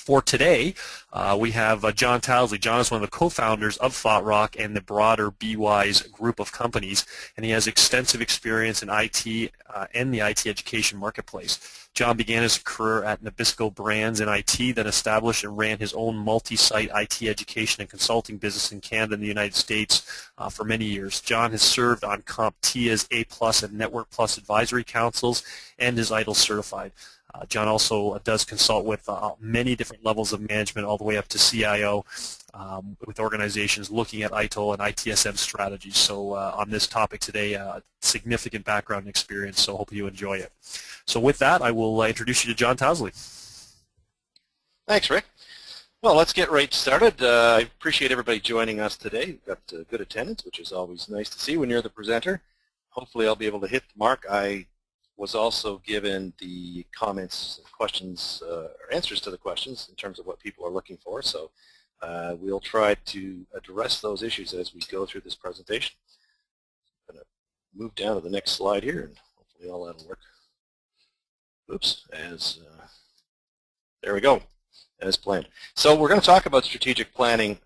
For today, we have John Towsley. John is one of the co-founders of ThoughtRock and the broader BWise group of companies, and he has extensive experience in IT and the IT education marketplace. John began his career at Nabisco Brands in IT, then established and ran his own multi-site IT education and consulting business in Canada and the United States for many years. John has served on CompTIA's A+ and Network Plus advisory councils and is ITIL certified. John also does consult with many different levels of management all the way up to CIO with organizations looking at ITIL and ITSM strategies. So on this topic today, significant background and experience, so hope you enjoy it. So with that, I will introduce you to John Towsley. Thanks, Rick. Well, let's get right started. I appreciate everybody joining us today. We've got good attendance, which is always nice to see when you're the presenter. Hopefully I'll be able to hit the mark. I was also given the comments, questions, or answers to the questions in terms of what people are looking for. So we'll try to address those issues as we go through this presentation. I'm going to move down to the next slide here, and hopefully all that'll work. Oops, there we go, as planned. So we're going to talk about strategic planning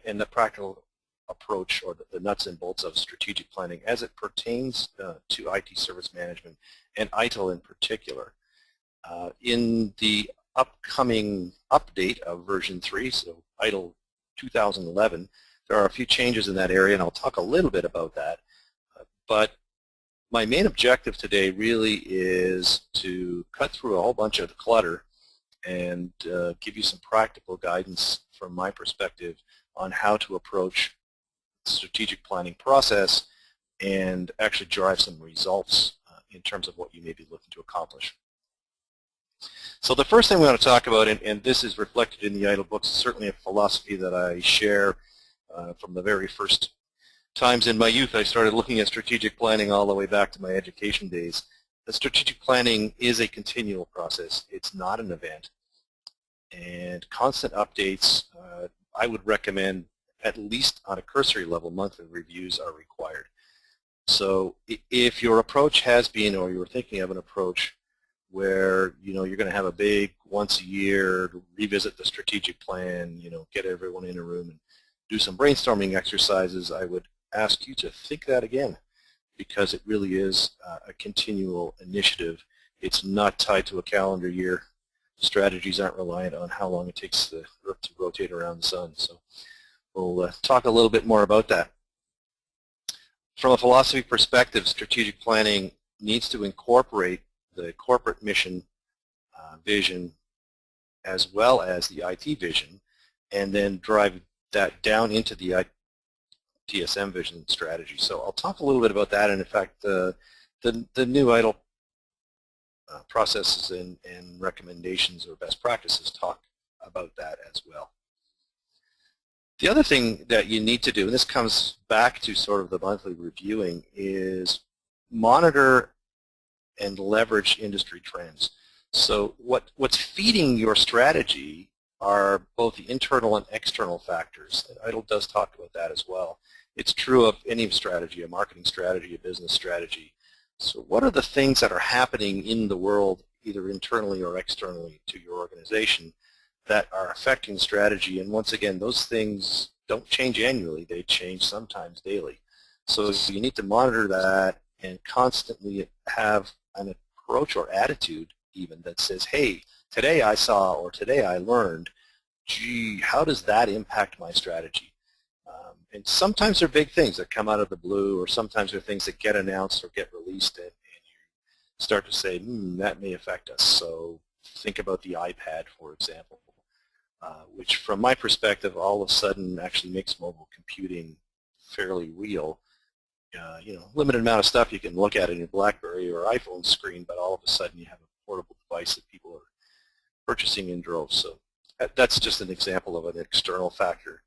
and the practical approach, or the nuts and bolts of strategic planning as it pertains to IT service management and ITIL in particular. In the upcoming update of version 3, so ITIL 2011, there are a few changes in that area, and I'll talk a little bit about that. But my main objective today really is to cut through a whole bunch of the clutter and give you some practical guidance from my perspective on how to approach the strategic planning process and actually drive some results in terms of what you may be looking to accomplish. So the first thing we want to talk about, and this is reflected in the ITIL books, is certainly a philosophy that I share from the very first times in my youth. I started looking at strategic planning all the way back to my education days. The strategic planning is a continual process. It's not an event. And constant updates, I would recommend, at least on a cursory level, monthly reviews are required. So if your approach has been, or you're thinking of an approach where you're going to have a big once a year revisit the strategic plan, get everyone in a room and do some brainstorming exercises, I would ask you to think that again, because it really is a continual initiative. It's not tied to a calendar year. Strategies aren't reliant on how long it takes the Earth to rotate around the sun. So we'll talk a little bit more about that. From a philosophy perspective, strategic planning needs to incorporate the corporate mission, vision, as well as the IT vision, and then drive that down into the ITSM vision strategy. So I'll talk a little bit about that, and in fact, the new ITIL processes and recommendations or best practices talk about that as well. The other thing that you need to do, and this comes back to sort of the monthly reviewing, is monitor and leverage industry trends. So what's feeding your strategy are both the internal and external factors. And ITIL does talk about that as well. It's true of any strategy, a marketing strategy, a business strategy. So what are the things that are happening in the world, either internally or externally to your organization, that are affecting strategy? And once again, those things don't change annually. They change sometimes daily. So you need to monitor that and constantly have an approach or attitude even that says, hey, today I saw or today I learned, gee, how does that impact my strategy? And sometimes they're big things that come out of the blue, or sometimes they're things that get announced or get released, and you start to say, that may affect us. So think about the iPad, for example, which from my perspective all of a sudden actually makes mobile computing fairly real. Limited amount of stuff you can look at in your BlackBerry or iPhone screen, but all of a sudden you have a portable device that people are purchasing in droves. So that's just an example of an external factor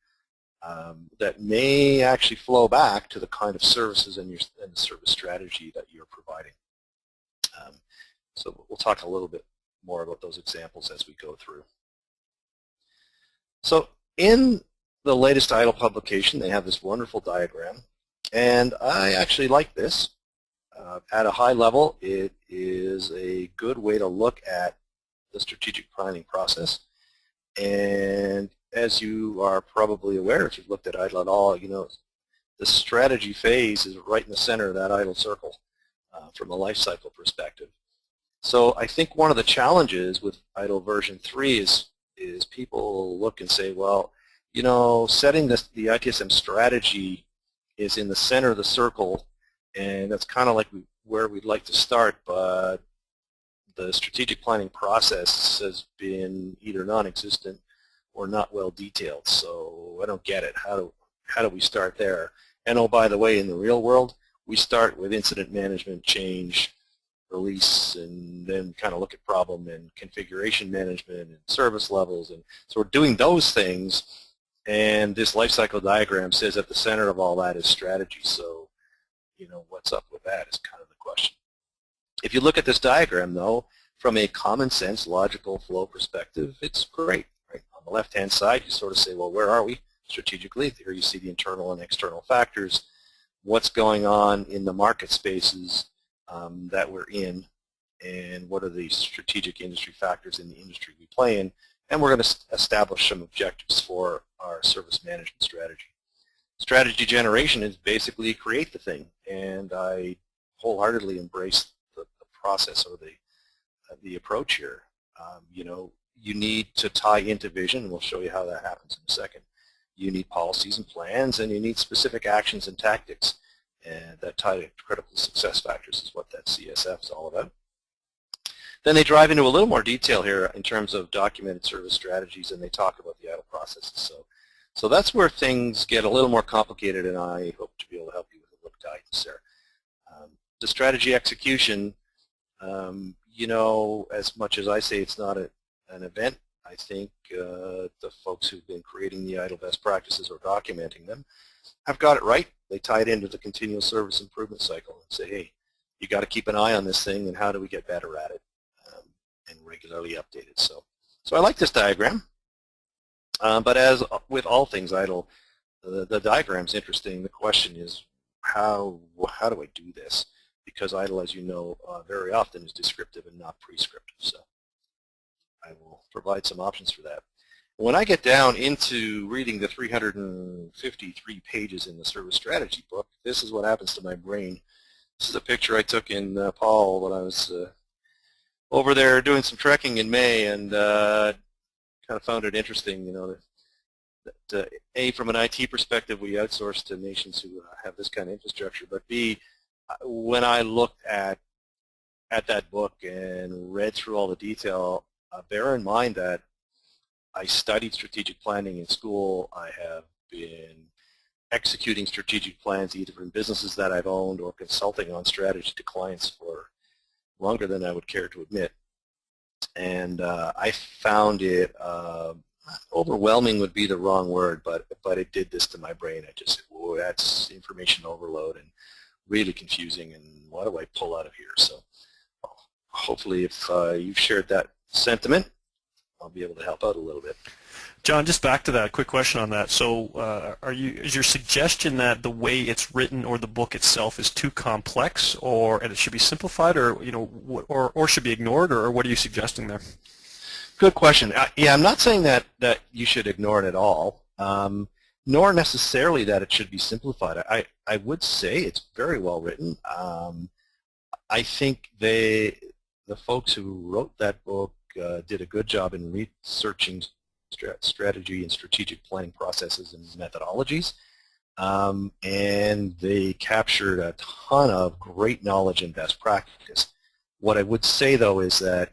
that may actually flow back to the kind of services and the service strategy that you're providing. So we'll talk a little bit more about those examples as we go through. So in the latest ITIL publication, they have this wonderful diagram, and I actually like this. At a high level, it is a good way to look at the strategic planning process. And as you are probably aware, if you've looked at ITIL at all, you know, the strategy phase is right in the center of that ITIL circle from a life cycle perspective. So I think one of the challenges with ITIL version 3 is people look and say, well, you know, setting the ITSM strategy is in the center of the circle, and that's kind of like where we'd like to start, but the strategic planning process has been either non-existent or not well detailed. So I don't get it. How do we start there? And oh, by the way, in the real world, we start with incident management, change, release, and then kind of look at problem and configuration management and service levels. And so we're doing those things, and this life cycle diagram says at the center of all that is strategy. So, you know, what's up with that is kind of the question. If you look at this diagram, though, from a common sense, logical flow perspective, it's great. Right? On the left-hand side, you sort of say, well, where are we strategically? Here you see the internal and external factors, what's going on in the market spaces that we're in, and what are the strategic industry factors in the industry we play in, and we're going to establish some objectives for our service management strategy. Strategy generation is basically create the thing, and I wholeheartedly embrace the process or the approach here. You know, you need to tie into vision, and we'll show you how that happens in a second. You need policies and plans, and you need specific actions and tactics, and that tie to critical success factors is what that CSF is all about. Then they drive into a little more detail here in terms of documented service strategies, and they talk about the ITIL processes. So that's where things get a little more complicated, and I hope to be able to help you with a little guidance there. The strategy execution, you know, as much as I say it's not an event, I think the folks who've been creating the ITIL best practices or documenting them have got it right. They tie it into the continuous service improvement cycle and say, hey, you got to keep an eye on this thing, and how do we get better at it and regularly update it. So I like this diagram, but as with all things ITIL, the diagram's interesting. The question is, how do I do this? Because ITIL, as you know, very often is descriptive and not prescriptive. So I will provide some options for that. When I get down into reading the 353 pages in the service strategy book, this is what happens to my brain. This is a picture I took in Nepal when I was over there doing some trekking in May, and kind of found it interesting, you know, that A, from an IT perspective, we outsource to nations who have this kind of infrastructure, but B, when I looked at that book and read through all the detail, bear in mind that I studied strategic planning in school. I have been executing strategic plans either in businesses that I've owned or consulting on strategy to clients for longer than I would care to admit. And I found it, overwhelming would be the wrong word, but it did this to my brain. I just said, whoa, that's information overload and really confusing, and what do I pull out of here? So hopefully if you've shared that sentiment, I'll be able to help out a little bit. John, just back to that, quick question on that. So is your suggestion that the way it's written or the book itself is too complex, and it should be simplified, or, you know, or should be ignored, or what are you suggesting there? Good question. Yeah, I'm not saying that you should ignore it at all, nor necessarily that it should be simplified. I would say it's very well written. I think the folks who wrote that book did a good job in researching strategy and strategic planning processes and methodologies, and they captured a ton of great knowledge and best practice. What I would say, though, is that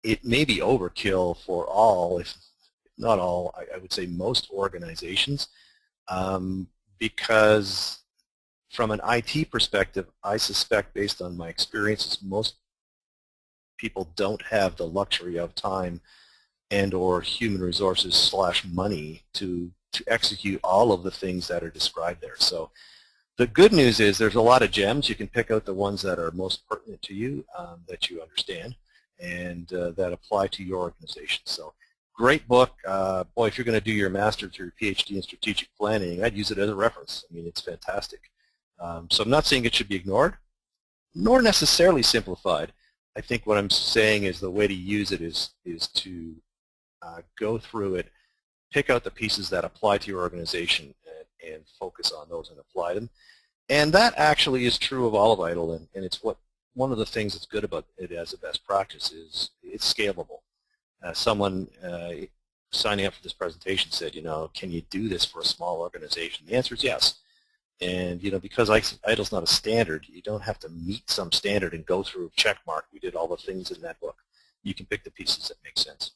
it may be overkill for all, if not all, I would say most organizations, because from an IT perspective, I suspect, based on my experiences, most people don't have the luxury of time and or human resources / money to execute all of the things that are described there. So the good news is there's a lot of gems. You can pick out the ones that are most pertinent to you, that you understand, and that apply to your organization. So great book. Boy, if you're going to do your master's or your PhD in strategic planning, I'd use it as a reference. I mean, it's fantastic. So I'm not saying it should be ignored, nor necessarily simplified. I think what I'm saying is the way to use it is to go through it, pick out the pieces that apply to your organization and focus on those and apply them. And that actually is true of all of ITIL, and it's one of the things that's good about it as a best practice is it's scalable. Someone signing up for this presentation said, can you do this for a small organization? The answer is yes. And because ITIL's not a standard, you don't have to meet some standard and go through a check mark. We did all the things in that book. You can pick the pieces that make sense.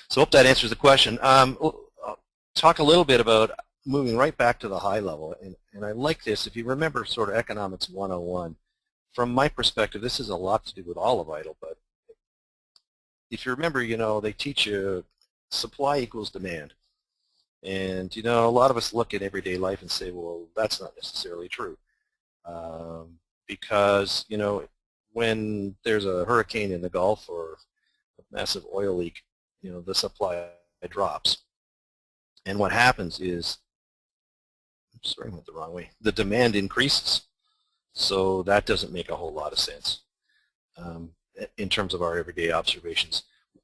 So I hope that answers the question. I'll talk a little bit about moving right back to the high level. And I like this. If you remember sort of Economics 101, from my perspective, this has a lot to do with all of ITIL. But if you remember, they teach you supply equals demand. And, a lot of us look at everyday life and say, well, that's not necessarily true. Because, when there's a hurricane in the Gulf or a massive oil leak, the supply drops. And what happens is, sorry, I went the wrong way, the demand increases. So that doesn't make a whole lot of sense in terms of our everyday observations.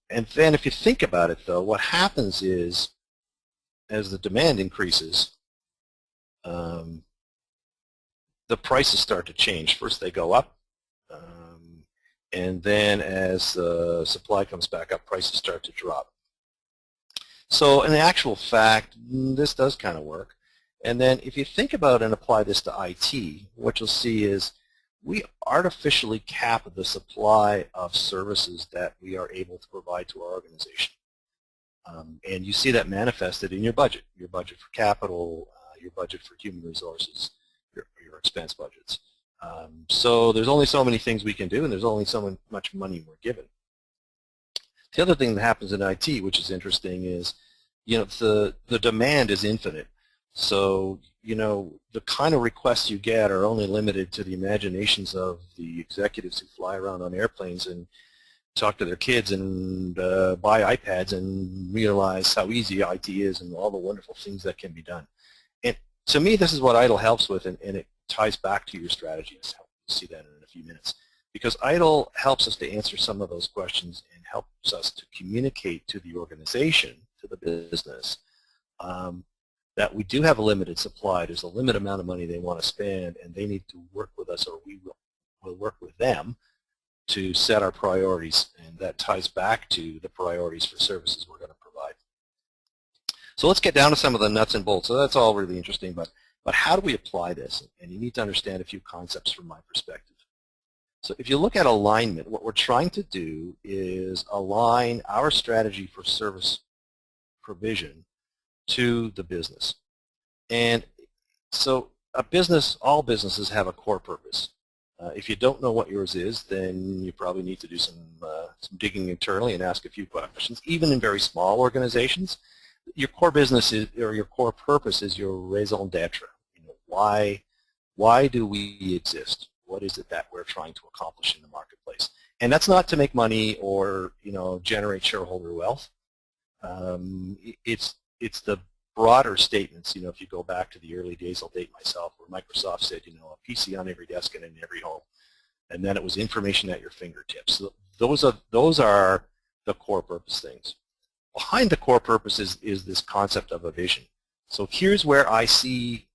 And then if you think about it, though, what happens is, as the demand increases, the prices start to change. First they go up, and then as the supply comes back up, prices start to drop. So in the actual fact, this does kind of work. And then if you think about and apply this to IT, what you'll see is we artificially cap the supply of services that we are able to provide to our organization. And you see that manifested in your budget for capital, your budget for human resources, your expense budgets. So there's only so many things we can do, and there's only so much money we're given. The other thing that happens in IT, which is interesting, is the demand is infinite. So the kind of requests you get are only limited to the imaginations of the executives who fly around on airplanes and talk to their kids and buy iPads and realize how easy IT is and all the wonderful things that can be done. And to me, this is what ITIL helps with, and it ties back to your strategies. We'll see that in a few minutes. Because ITIL helps us to answer some of those questions and helps us to communicate to the organization, to the business, that we do have a limited supply. There's a limited amount of money they want to spend, and they need to work with us, or we will work with them to set our priorities, and that ties back to the priorities for services we're going to provide. So let's get down to some of the nuts and bolts. So that's all really interesting, but how do we apply this? And you need to understand a few concepts from my perspective. So if you look at alignment, what we're trying to do is align our strategy for service provision to the business. And so all businesses have a core purpose. If you don't know what yours is, then you probably need to do some digging internally and ask a few questions. Even in very small organizations, your core business is, or your core purpose is your raison d'etre. Why do we exist? What is it that we're trying to accomplish in the marketplace? And that's not to make money or generate shareholder wealth. It's the broader statements. If you go back to the early days, I'll date myself, where Microsoft said, a PC on every desk and in every home, and then it was information at your fingertips. So those are the core purpose things. Behind the core purpose is this concept of a vision. So here's where I see,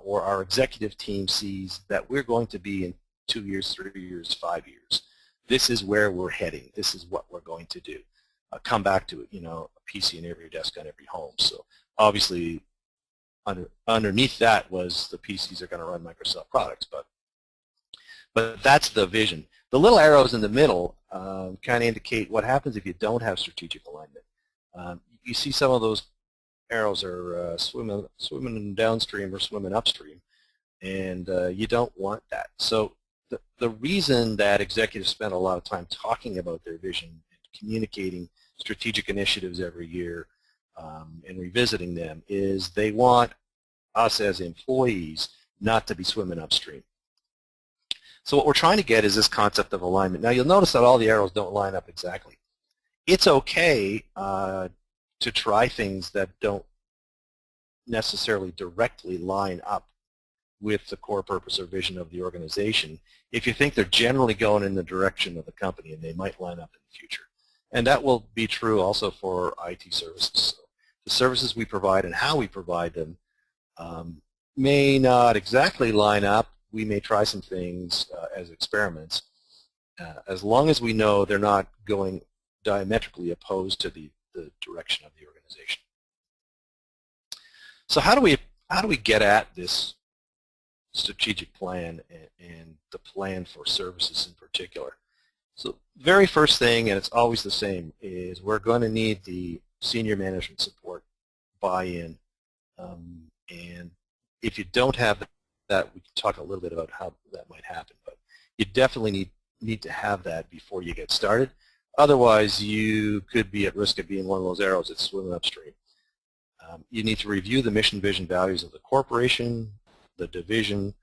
or our executive team sees, that we're going to be in 2 years, 3 years, 5 years. This is where we're heading. This is what we're going to do. Come back to it, a PC in every desk on every home. So obviously, underneath that was the PCs are going to run Microsoft products, but that's the vision. The little arrows in the middle kind of indicate what happens if you don't have strategic alignment. You see some of those arrows are swimming downstream or swimming upstream, and you don't want that. So the reason that executives spend a lot of time talking about their vision and communicating strategic initiatives every year and revisiting them is they want us as employees not to be swimming upstream. So what we're trying to get is this concept of alignment. Now you'll notice that all the arrows don't line up exactly. It's okay to try things that don't necessarily directly line up with the core purpose or vision of the organization if you think they're generally going in the direction of the company and they might line up in the future. And that will be true also for IT services. So the services we provide and how we provide them may not exactly line up. We may try some things as experiments, as long as we know they're not going diametrically opposed to the direction of the organization. So how do we get at this strategic plan and the plan for services in particular? So very first thing, and it's always the same, is we're going to need the senior management support buy-in. And if you don't have that, we can talk a little bit about how that might happen. But you definitely need to have that before you get started. Otherwise, you could be at risk of being one of those arrows that's swimming upstream. You need to review the mission, vision, values of the corporation, the division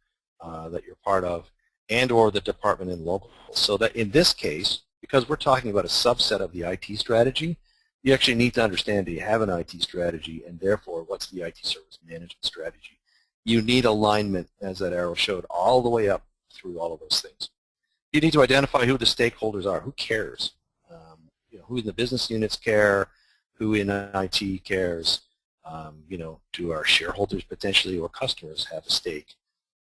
that you're part of, and or the department and local. So that in this case, because we're talking about a subset of the IT strategy, you actually need to understand, do you have an IT strategy, and therefore what's the IT service management strategy? You need alignment, as that arrow showed, all the way up through all of those things. You need to identify who the stakeholders are, who cares, who in the business units care, who in IT cares, do our shareholders potentially or customers have a stake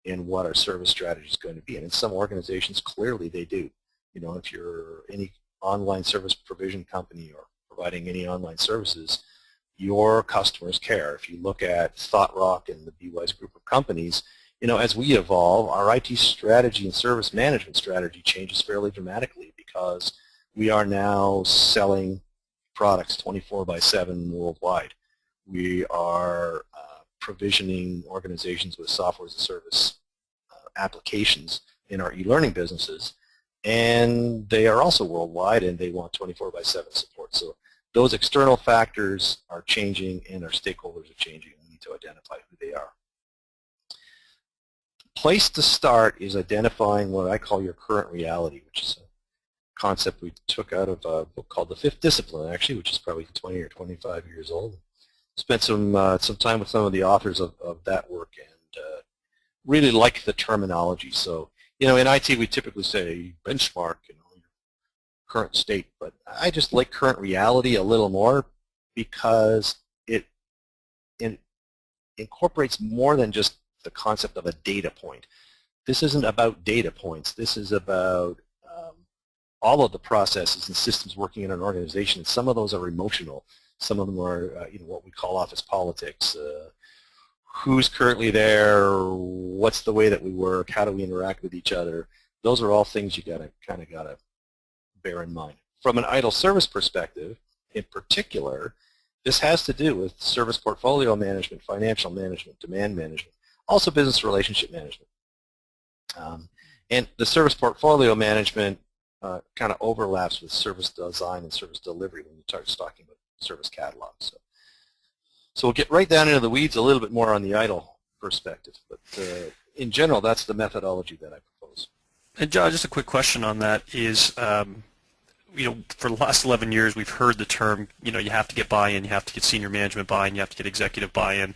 in what our service strategy is going to be? And in some organizations, clearly they do. If you're any online service provision company or providing any online services, your customers care. If you look at ThoughtRock and the BWise group of companies, as we evolve, our IT strategy and service management strategy changes fairly dramatically because we are now selling products 24/7 worldwide. We are provisioning organizations with software as a service applications in our e-learning businesses, and they are also worldwide, and they want 24/7 support. So those external factors are changing, and our stakeholders are changing, and we need to identify who they are. The place to start is identifying what I call your current reality, which is a concept we took out of a book called The Fifth Discipline, actually, which is probably 20 or 25 years old. Spent some time with some of the authors of that work, and really like the terminology. So, in IT we typically say benchmark, your current state, but I just like current reality a little more because it incorporates more than just the concept of a data point. This isn't about data points. This is about all of the processes and systems working in an organization, and some of those are emotional. Some of them are, what we call office politics. Who's currently there? What's the way that we work? How do we interact with each other? Those are all things you kind of gotta bear in mind. From an ITIL service perspective, in particular, this has to do with service portfolio management, financial management, demand management, also business relationship management. And the service portfolio management kind of overlaps with service design and service delivery when you start talking about service catalogs. So we'll get right down into the weeds a little bit more on the ITIL perspective, but in general, that's the methodology that I propose. And John, just a quick question on that is, for the last 11 years, we've heard the term, you have to get buy-in, you have to get senior management buy-in, you have to get executive buy-in.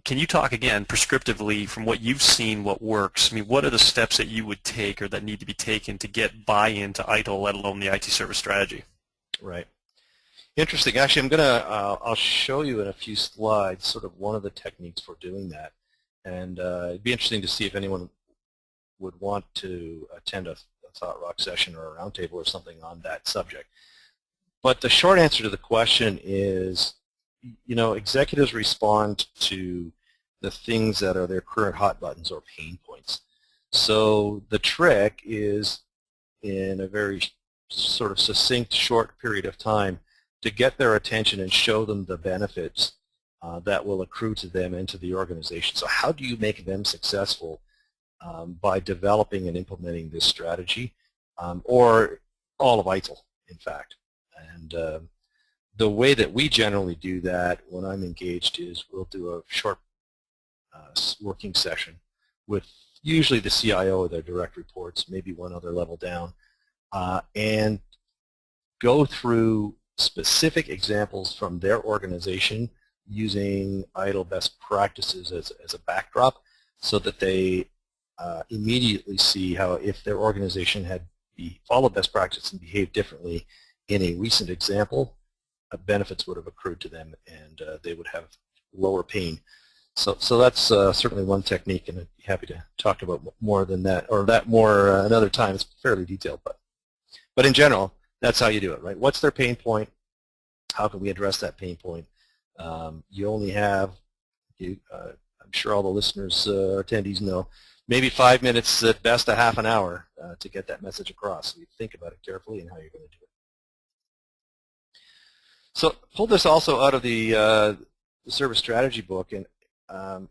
Can you talk again, prescriptively, from what you've seen, what works? I mean, what are the steps that you would take or that need to be taken to get buy-in to ITIL, let alone the IT service strategy? Right. Interesting. Actually, I'll show you in a few slides sort of one of the techniques for doing that. And it'd be interesting to see if anyone would want to attend a ThoughtRock session or a roundtable or something on that subject. But the short answer to the question is, executives respond to the things that are their current hot buttons or pain points. So the trick is, in a very sort of succinct, short period of time, to get their attention and show them the benefits that will accrue to them and to the organization. So how do you make them successful by developing and implementing this strategy, or all of ITIL, in fact? And the way that we generally do that when I'm engaged is we'll do a short working session with usually the CIO or their direct reports, maybe one other level down, and go through specific examples from their organization using ITIL best practices as a backdrop, so that they immediately see how, if their organization had followed best practice and behaved differently, in a recent example, benefits would have accrued to them and they would have lower pain. So that's certainly one technique, and I'd be happy to talk about more than that, or that more another time. It's fairly detailed, but in general, that's how you do it, right? What's their pain point? How can we address that pain point? You only have, I'm sure all the listeners, attendees know, maybe 5 minutes, at best a half an hour to get that message across. So you think about it carefully and how you're going to do it. So pull this also out of the service strategy book, and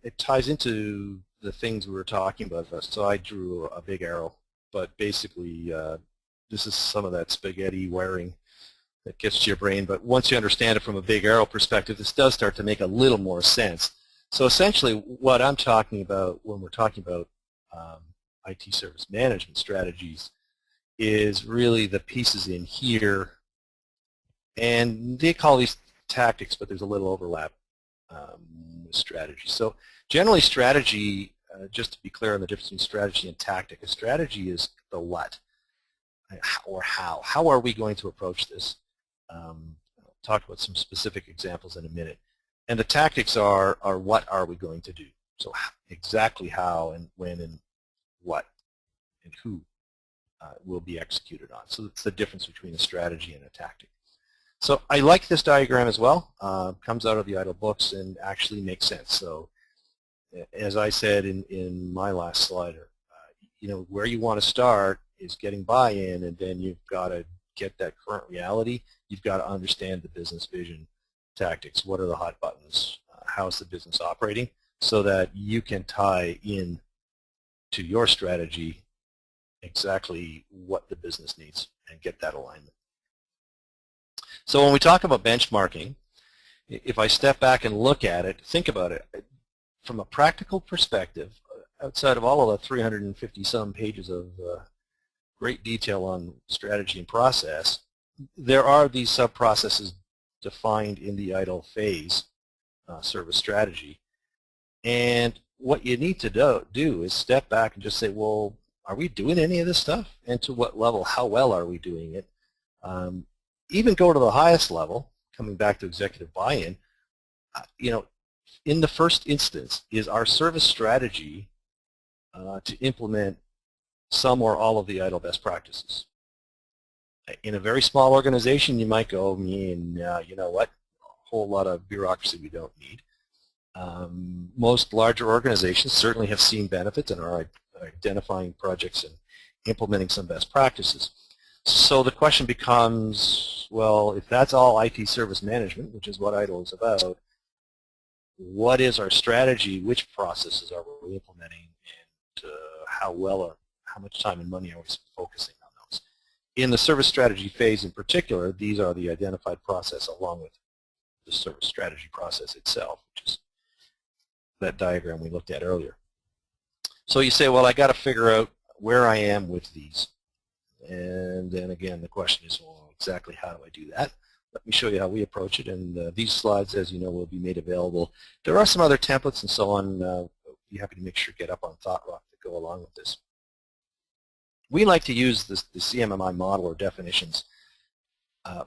it ties into the things we were talking about. So I drew a big arrow, but basically this is some of that spaghetti wiring that gets to your brain. But once you understand it from a big arrow perspective, this does start to make a little more sense. So essentially what I'm talking about when we're talking about IT service management strategies is really the pieces in here, and they call these tactics, but there's a little overlap with strategy. So generally strategy, just to be clear on the difference between strategy and tactic, a strategy is the what or how. How are we going to approach this? I'll talk about some specific examples in a minute. And the tactics are what are we going to do? So exactly how and when and what and who will be executed on. So it's the difference between a strategy and a tactic. So I like this diagram as well. Comes out of the ITIL books and actually makes sense. So as I said in my last slide, you know, where you want to start is getting buy-in, and then you've got to get that current reality. You've got to understand the business vision, tactics. What are the hot buttons? How is the business operating? So that you can tie in to your strategy exactly what the business needs and get that alignment. So when we talk about benchmarking, if I step back and look at it, think about it, from a practical perspective, outside of all of the 350 some pages of great detail on strategy and process, there are these sub-processes defined in the ITIL phase service strategy. And what you need to do is step back and just say, well, are we doing any of this stuff? And to what level? How well are we doing it? Even go to the highest level, coming back to executive buy-in, you know, in the first instance, is our service strategy to implement some or all of the ITIL best practices. In a very small organization, you might go, you know what, a whole lot of bureaucracy we don't need. Most larger organizations certainly have seen benefits and are identifying projects and implementing some best practices. So the question becomes, well, if that's all IT service management, which is what ITIL is about, what is our strategy? Which processes are we implementing, and how well or how much time and money are we focusing on those? In the service strategy phase in particular, these are the identified process along with the service strategy process itself, which is that diagram we looked at earlier. So you say, well, I got to figure out where I am with these. And then again, the question is, well, exactly how do I do that? Let me show you how we approach it, and these slides, as you know, will be made available. There are some other templates and so on. I'll be happy to make sure get up on ThoughtRock that go along with this. We like to use the CMMI model or definitions.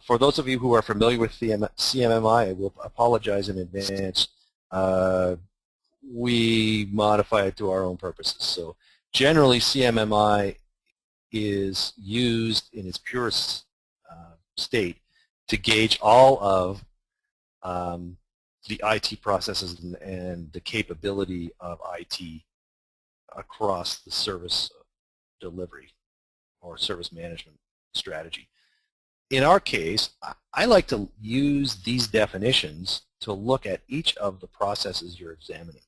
For those of you who are familiar with the CMMI, I will apologize in advance. We modify it to our own purposes. So generally, CMMI is used in its purest state to gauge all of the IT processes and the capability of IT across the service delivery or service management strategy. In our case, I like to use these definitions to look at each of the processes you're examining.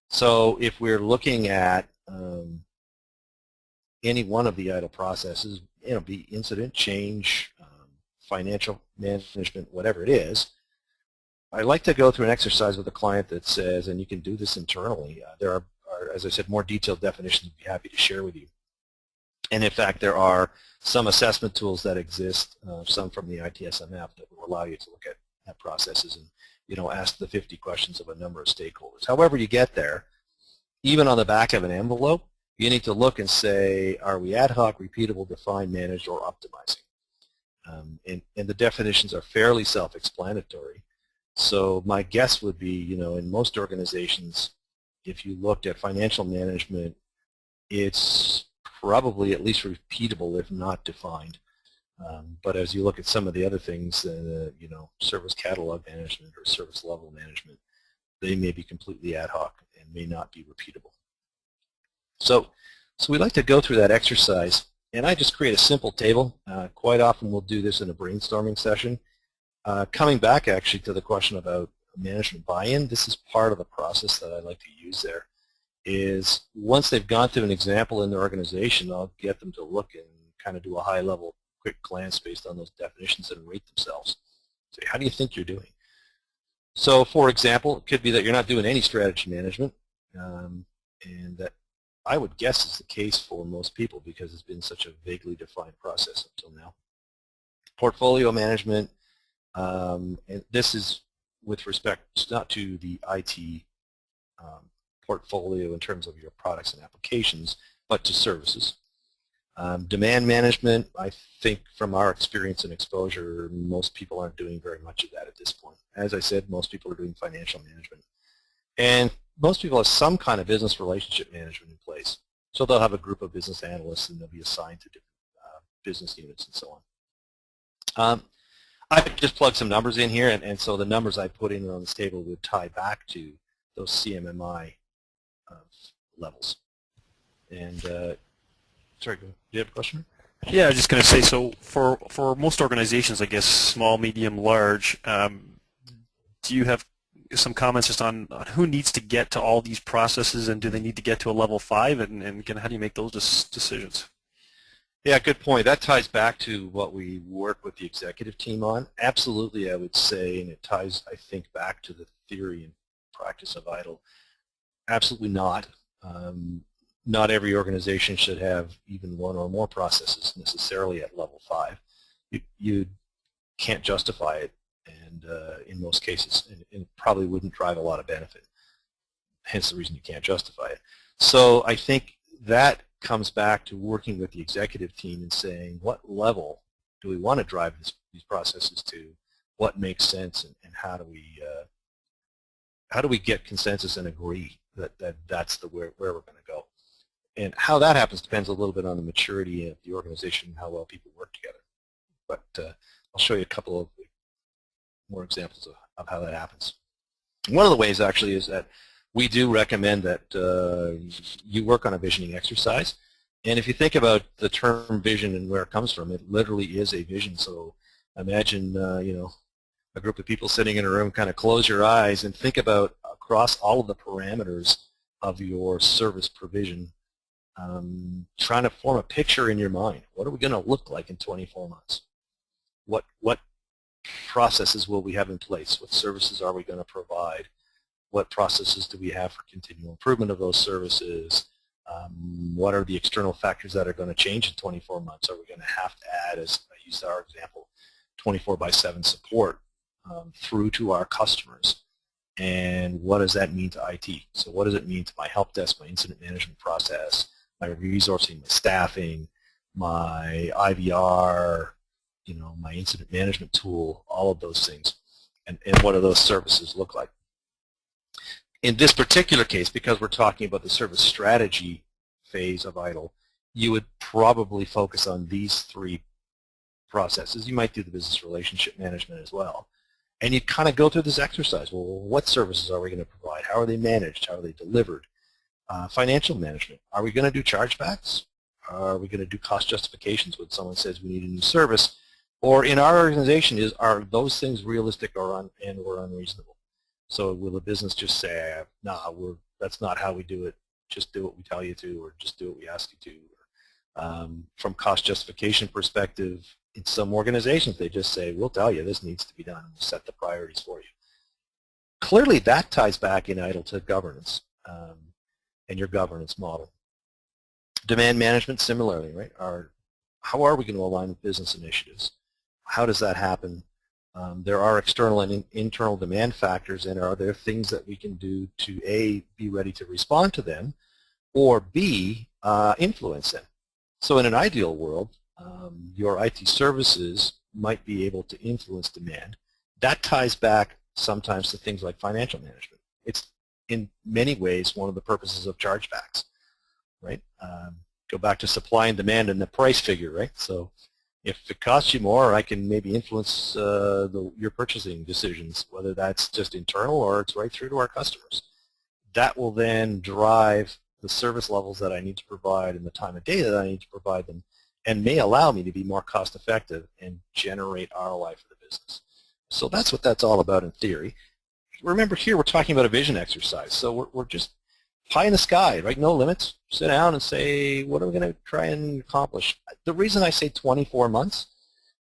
So if we're looking at any one of the ITIL processes, be incident, change, financial management, whatever it is, I like to go through an exercise with a client that says, and you can do this internally, there are, as I said, more detailed definitions I'd be happy to share with you. And in fact, there are some assessment tools that exist, some from the ITSMF, that will allow you to look at processes and ask the 50 questions of a number of stakeholders. However you get there, even on the back of an envelope, you need to look and say, are we ad hoc, repeatable, defined, managed, or optimizing? And the definitions are fairly self-explanatory. So my guess would be, in most organizations, if you looked at financial management, it's probably at least repeatable, if not defined. But as you look at some of the other things, service catalog management or service level management, they may be completely ad hoc and may not be repeatable. So we like to go through that exercise, and I just create a simple table. Quite often we'll do this in a brainstorming session. Coming back actually to the question about management buy-in, this is part of the process that I like to use there, is once they've gone through an example in their organization, I'll get them to look and kind of do a high-level quick glance based on those definitions and rate themselves. Say, how do you think you're doing? So for example, it could be that you're not doing any strategy management, and that I would guess is the case for most people because it's been such a vaguely defined process until now. Portfolio management, and this is with respect not to the IT portfolio in terms of your products and applications, but to services. Demand management, I think from our experience and exposure, most people aren't doing very much of that at this point. As I said, most people are doing financial management. And most people have some kind of business relationship management in place. So they'll have a group of business analysts and they'll be assigned to different business units and so on. I just plugged some numbers in here, and so the numbers I put in on this table would tie back to those CMMI levels. And sorry, do you have a question? Yeah, I was just going to say, so for most organizations, I guess small, medium, large, do you have some comments just on who needs to get to all these processes, and do they need to get to a level 5, and how do you make those decisions? Yeah, good point. That ties back to what we work with the executive team on. Absolutely, I would say, and it ties, I think, back to the theory and practice of ITIL. Absolutely not. Not every organization should have even one or more processes necessarily at level 5. You can't justify it, and in most cases, and it probably wouldn't drive a lot of benefit. Hence the reason you can't justify it. So I think that comes back to working with the executive team and saying, what level do we want to drive these processes to? What makes sense, and how do we get consensus and agree that that's where we're going to go? And how that happens depends a little bit on the maturity of the organization and how well people work together. But I'll show you a couple of more examples of how that happens. One of the ways actually is that we do recommend that you work on a visioning exercise. And if you think about the term vision and where it comes from, it literally is a vision. So imagine a group of people sitting in a room, kind of close your eyes and think about across all of the parameters of your service provision, trying to form a picture in your mind. What are we going to look like in 24 months? What processes will we have in place? What services are we going to provide? What processes do we have for continual improvement of those services? What are the external factors that are going to change in 24 months? Are we going to have to add, as I used our example, 24/7 support through to our customers? And what does that mean to IT? So what does it mean to my help desk, my incident management process, my resourcing, my staffing, my IVR, my incident management tool, all of those things, and what do those services look like? In this particular case, because we're talking about the service strategy phase of ITIL, you would probably focus on these 3 processes. You might do the business relationship management as well. And you kind of go through this exercise. Well, what services are we going to provide? How are they managed? How are they delivered? Financial management. Are we going to do chargebacks? Are we going to do cost justifications when someone says we need a new service? Or in our organization, are those things realistic or unreasonable? So will the business just say, nah, that's not how we do it. Just do what we tell you to, or just do what we ask you to. From cost justification perspective, in some organizations, they just say, we'll tell you this needs to be done, and we'll set the priorities for you. Clearly, that ties back in ITIL to governance and your governance model. Demand management, similarly, right? How are we going to align with business initiatives? How does that happen? There are external and internal demand factors, and are there things that we can do to A, be ready to respond to them, or B, influence them? So in an ideal world, your IT services might be able to influence demand. That ties back sometimes to things like financial management. It's in many ways one of the purposes of chargebacks, right? Go back to supply and demand and the price figure, right? So if it costs you more, I can maybe influence your purchasing decisions, whether that's just internal or it's right through to our customers. That will then drive the service levels that I need to provide and the time of day that I need to provide them, and may allow me to be more cost effective and generate ROI for the business. So that's what that's all about in theory. Remember, here we're talking about a vision exercise, so we're just pie in the sky, right? No limits. Sit down and say, what are we going to try and accomplish? The reason I say 24 months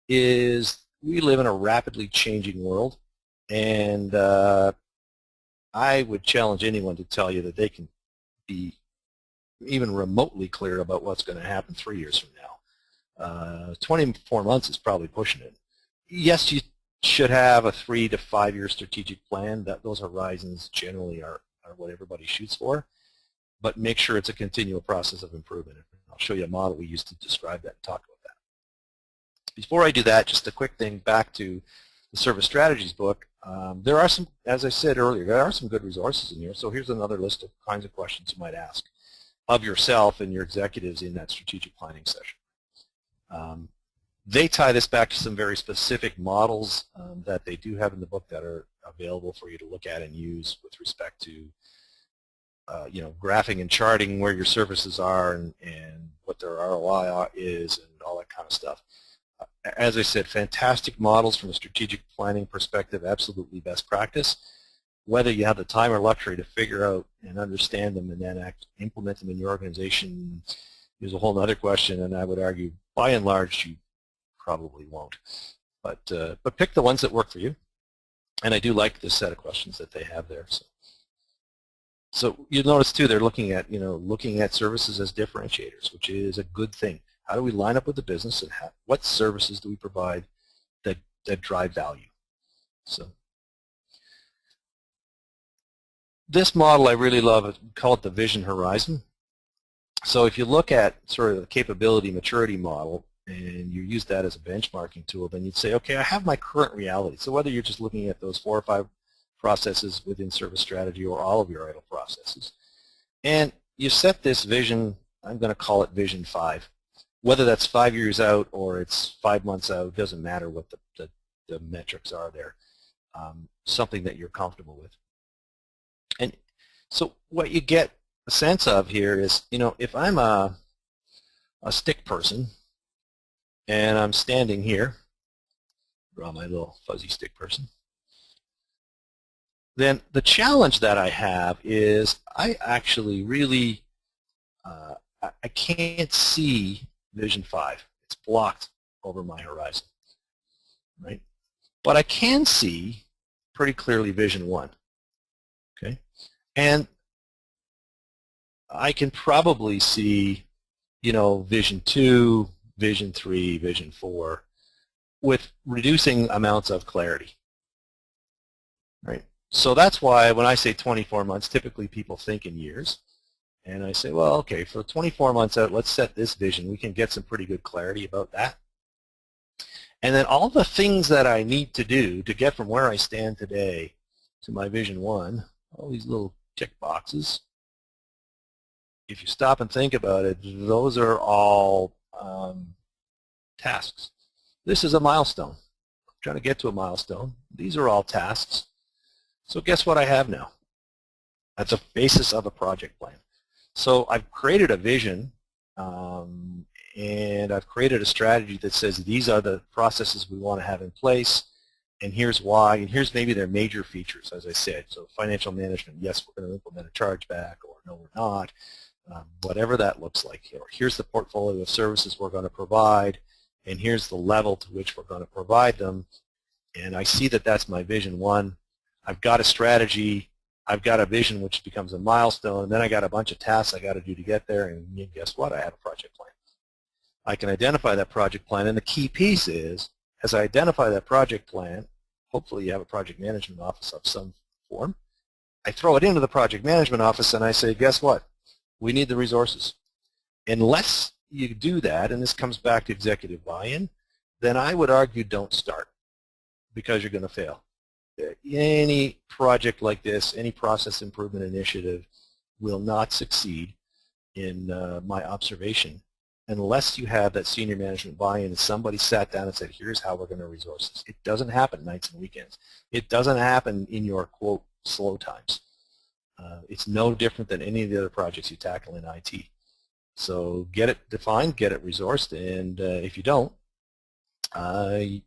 is we live in a rapidly changing world, and I would challenge anyone to tell you that they can be even remotely clear about what's going to happen 3 years from now. 24 months is probably pushing it. Yes, you should have a 3 to 5 year strategic plan. Those horizons generally are what everybody shoots for, but make sure it's a continual process of improvement. I'll show you a model we used to describe that and talk about that. Before I do that, just a quick thing back to the Service Strategies book. There are some, as I said earlier, there are some good resources in here, so here's another list of kinds of questions you might ask of yourself and your executives in that strategic planning session. They tie this back to some very specific models that they do have in the book that are available for you to look at and use with respect to graphing and charting where your services are and what their ROI is and all that kind of stuff. As I said, fantastic models from a strategic planning perspective, absolutely best practice. Whether you have the time or luxury to figure out and understand them and then implement them in your organization is a whole other question, and I would argue by and large you probably won't. But pick the ones that work for you, and I do like this set of questions that they have there. So you'll notice too they're looking at services as differentiators, which is a good thing. How do we line up with the business, and what services do we provide that drive value? So this model I really love. We call it the vision horizon. So if you look at sort of the capability maturity model and you use that as a benchmarking tool, then you'd say, okay, I have my current reality. So whether you're just looking at those 4 or 5 processes within service strategy or all of your ITIL processes, and you set this vision, I'm going to call it vision 5. Whether that's 5 years out or it's 5 months out, doesn't matter what the metrics are there. Something that you're comfortable with. And so what you get a sense of here is, if I'm a stick person and I'm standing here, draw my little fuzzy stick person, then the challenge that I have is I actually really, I can't see vision 5. It's blocked over my horizon, right? But I can see pretty clearly vision 1, okay? And I can probably see, vision 2, vision 3, vision 4 with reducing amounts of clarity, right? So that's why when I say 24 months, typically people think in years. And I say, well, okay, for 24 months out, let's set this vision. We can get some pretty good clarity about that. And then all the things that I need to do to get from where I stand today to my vision 1, all these little tick boxes, if you stop and think about it, those are all tasks. This is a milestone. I'm trying to get to a milestone. These are all tasks. So guess what I have now? That's a basis of a project plan. So I've created a vision and I've created a strategy that says these are the processes we want to have in place, and here's why, and here's maybe their major features, as I said. So financial management, yes, we're going to implement a chargeback, or no, we're not. Whatever that looks like. Here's the portfolio of services we're going to provide, and here's the level to which we're going to provide them. And I see that that's my vision 1. I've got a strategy. I've got a vision which becomes a milestone, and then I got a bunch of tasks I got to do to get there, and guess what? I have a project plan. I can identify that project plan, and the key piece is, as I identify that project plan, hopefully you have a project management office of some form, I throw it into the project management office and I say, guess what? We need the resources. Unless you do that, and this comes back to executive buy-in, then I would argue don't start, because you're going to fail. Any project like this, any process improvement initiative will not succeed in my observation unless you have that senior management buy-in and somebody sat down and said, here's how we're going to resource this. It doesn't happen nights and weekends. It doesn't happen in your, quote, slow times. It's no different than any of the other projects you tackle in IT. So get it defined, get it resourced, and if you don't, you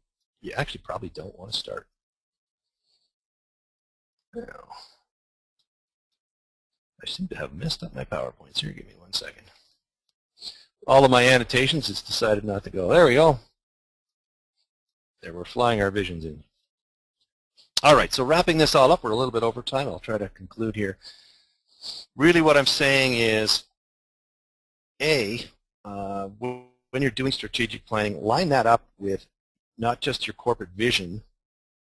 actually probably don't want to start. Now, I seem to have messed up my PowerPoints here. Give me 1 second. All of my annotations, it's decided not to go. There we go. There, we're flying our visions in. All right, so wrapping this all up, we're a little bit over time. I'll try to conclude here. Really what I'm saying is, when you're doing strategic planning, line that up with not just your corporate vision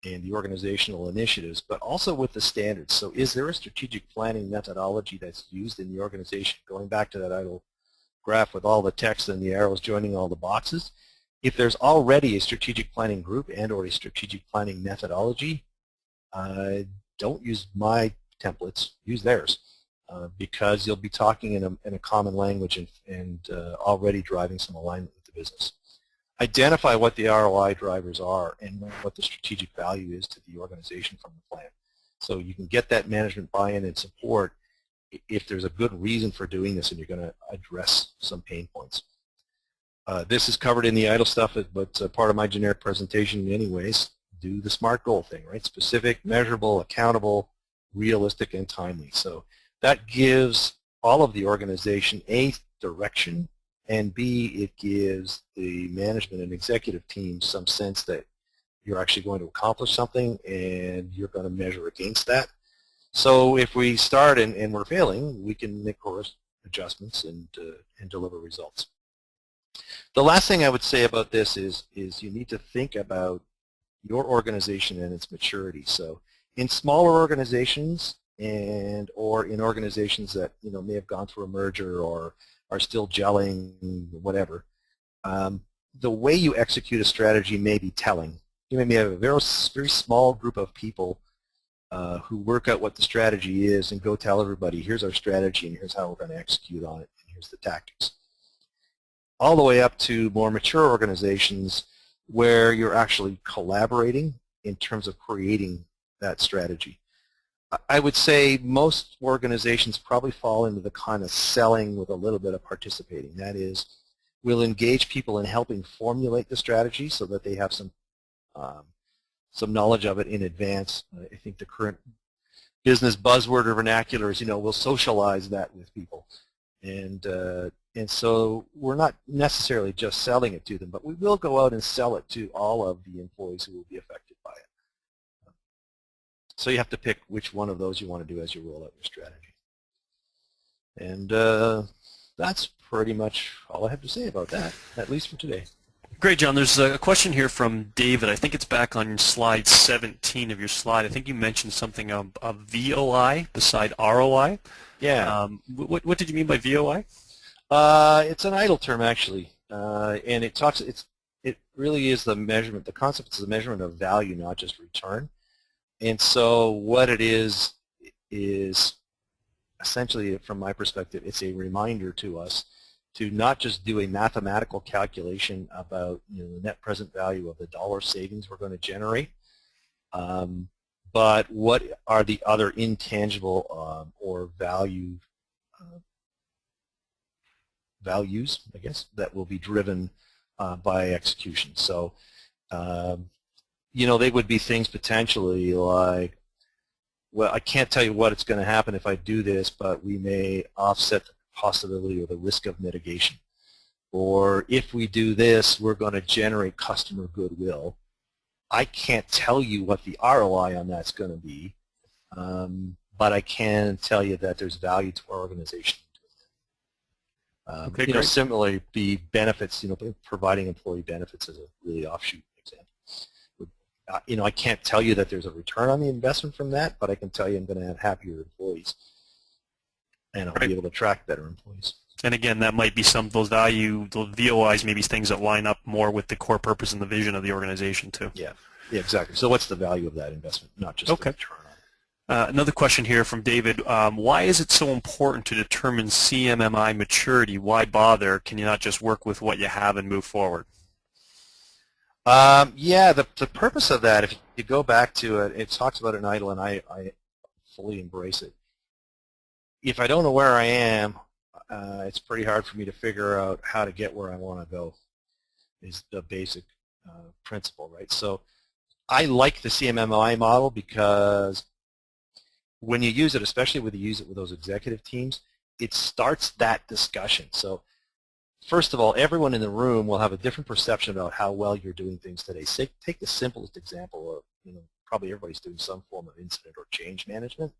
and the organizational initiatives, but also with the standards. So is there a strategic planning methodology that's used in the organization? Going back to that ITIL graph with all the text and the arrows joining all the boxes, if there's already a strategic planning group and or a strategic planning methodology, don't use my templates, use theirs, because you'll be talking in a common language and already driving some alignment with the business. Identify what the ROI drivers are and what the strategic value is to the organization from the plan. So you can get that management buy-in and support if there's a good reason for doing this and you're going to address some pain points. This is covered in the ITIL stuff, but part of my generic presentation anyways. Do the SMART goal thing, right? Specific, measurable, accountable, realistic, and timely. So that gives all of the organization A, direction, and B, it gives the management and executive team some sense that you're actually going to accomplish something and you're going to measure against that. So if we start and we're failing, we can make course adjustments and deliver results. The last thing I would say about this is you need to think about your organization and its maturity. So in smaller organizations or in organizations that may have gone through a merger or are still gelling, whatever, the way you execute a strategy may be telling. You may have a very small group of people who work out what the strategy is and go tell everybody, here's our strategy and here's how we're going to execute on it and here's the tactics. All the way up to more mature organizations where you're actually collaborating in terms of creating that strategy. I would say most organizations probably fall into the kind of selling with a little bit of participating. That is, we'll engage people in helping formulate the strategy so that they have some knowledge of it in advance. I think the current business buzzword or vernacular is, we'll socialize that with people. And so we're not necessarily just selling it to them, but we will go out and sell it to all of the employees who will be affected by it. So you have to pick which one of those you want to do as you roll out your strategy. And that's pretty much all I have to say about that, at least for today. Great, John. There's a question here from David. I think it's back on slide 17 of your slide. I think you mentioned something of VOI beside ROI. Yeah. What did you mean by VOI? It's an ITIL term, actually, and it really is the measurement. The concept is the measurement of value, not just return. And so what it is essentially, from my perspective, it's a reminder to us to not just do a mathematical calculation about the net present value of the dollar savings we're going to generate, but what are the other intangible or values, I guess, that will be driven by execution. So, they would be things potentially like, well, I can't tell you what it's going to happen if I do this, but we may offset the possibility or the risk of mitigation. Or if we do this, we're going to generate customer goodwill. I can't tell you what the ROI on that's going to be, but I can tell you that there's value to our organization. Okay, great. Similarly, the benefits, providing employee benefits is a really offshoot example. I can't tell you that there's a return on the investment from that, but I can tell you I'm going to have happier employees, and I'll be able to attract better employees. And again, that might be some of those those VOIs, maybe things that line up more with the core purpose and the vision of the organization too. Yeah, yeah, exactly. So what's the value of that investment, not just the return on it? Another question here from David. Why is it so important to determine CMMI maturity? Why bother? Can you not just work with what you have and move forward? Yeah, the purpose of that, if you go back to it, it talks about it in ITIL, and I fully embrace it. If I don't know where I am, it's pretty hard for me to figure out how to get where I want to go, is the basic principle, right? So I like the CMMI model because when you use it, especially when you use it with those executive teams, it starts that discussion. So first of all, everyone in the room will have a different perception about how well you're doing things today. Take the simplest example of, probably everybody's doing some form of incident or change management.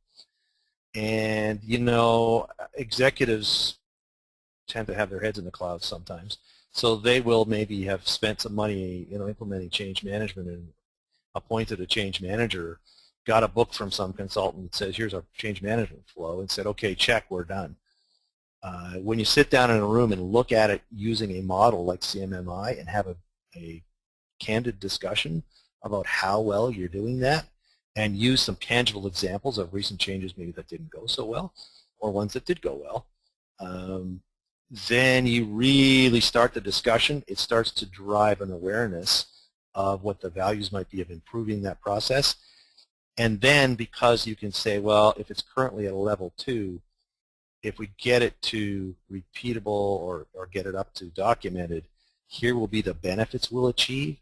And, executives tend to have their heads in the clouds sometimes. So they will maybe have spent some money, implementing change management and appointed a change manager, got a book from some consultant that says, here's our change management flow, and said, okay, check, we're done. When you sit down in a room and look at it using a model like CMMI and have a candid discussion about how well you're doing that and use some tangible examples of recent changes maybe that didn't go so well or ones that did go well, then you really start the discussion. It starts to drive an awareness of what the values might be of improving that process. And then because you can say, well, if it's currently at a level 2, if we get it to repeatable or get it up to documented, here will be the benefits we'll achieve.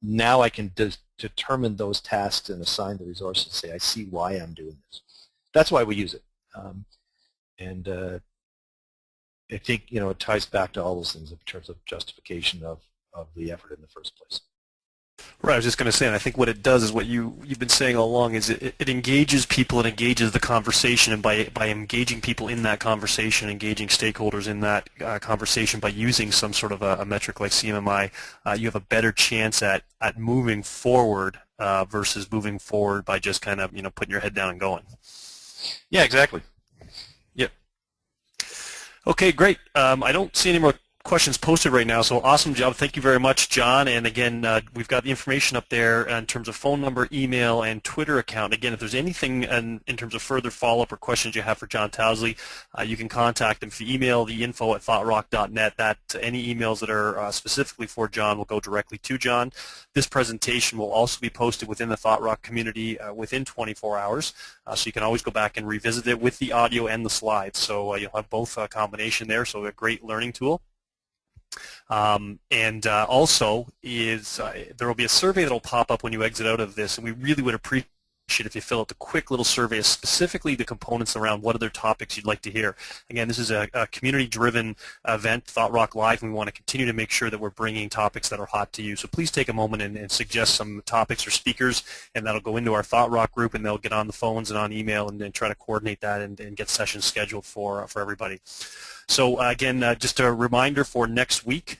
Now I can determine those tasks and assign the resources and say, I see why I'm doing this. That's why we use it. I think, it ties back to all those things in terms of justification of the effort in the first place. Right, I was just going to say, and I think what it does is what you've been saying all along is it engages people, it engages the conversation, and by engaging people in that conversation, engaging stakeholders in that conversation by using some sort of a metric like CMMI, you have a better chance at moving forward versus moving forward by just kind of putting your head down and going. Yeah, exactly. Yep. Okay, great. I don't see any more questions posted right now, so awesome job. Thank you very much, John. And again, we've got the information up there in terms of phone number, email, and Twitter account. Again, if there's anything in terms of further follow-up or questions you have for John Towsley, you can contact him. If you email the info@thoughtrock.net, any emails that are specifically for John will go directly to John. This presentation will also be posted within the ThoughtRock community within 24 hours, so you can always go back and revisit it with the audio and the slides. So you'll have both a combination there, so a great learning tool. Also there will be a survey that will pop up when you exit out of this, and we really would appreciate if you fill out the quick little survey, specifically the components around what other topics you'd like to hear. Again, this is a community-driven event, ThoughtRock Live, and we want to continue to make sure that we're bringing topics that are hot to you. So please take a moment and suggest some topics or speakers, and that'll go into our ThoughtRock group, and they'll get on the phones and on email and try to coordinate that and get sessions scheduled for everybody. So again, just a reminder for next week's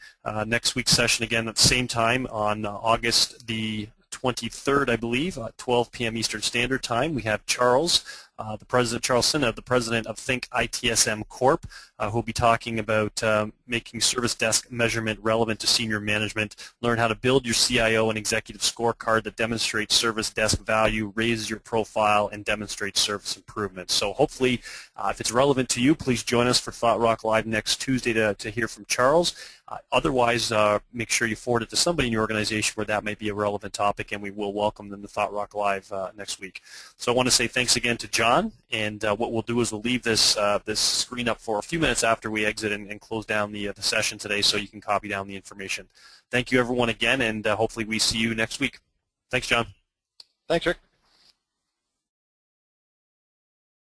session, again at the same time on August the 23rd, I believe, 12 p.m. Eastern Standard Time. We have Charles Sinna, the president of Think ITSM Corp, who will be talking about making service desk measurement relevant to senior management, learn how to build your CIO and executive scorecard that demonstrates service desk value, raises your profile, and demonstrates service improvement. So hopefully, if it's relevant to you, please join us for ThoughtRock Live next Tuesday to hear from Charles. Otherwise, make sure you forward it to somebody in your organization where that may be a relevant topic, and we will welcome them to ThoughtRock Live next week. So I want to say thanks again to John, and what we'll do is we'll leave this screen up for a few minutes after we exit and close down the session today so you can copy down the information. Thank you, everyone, again, and hopefully we see you next week. Thanks, John. Thanks, Rick.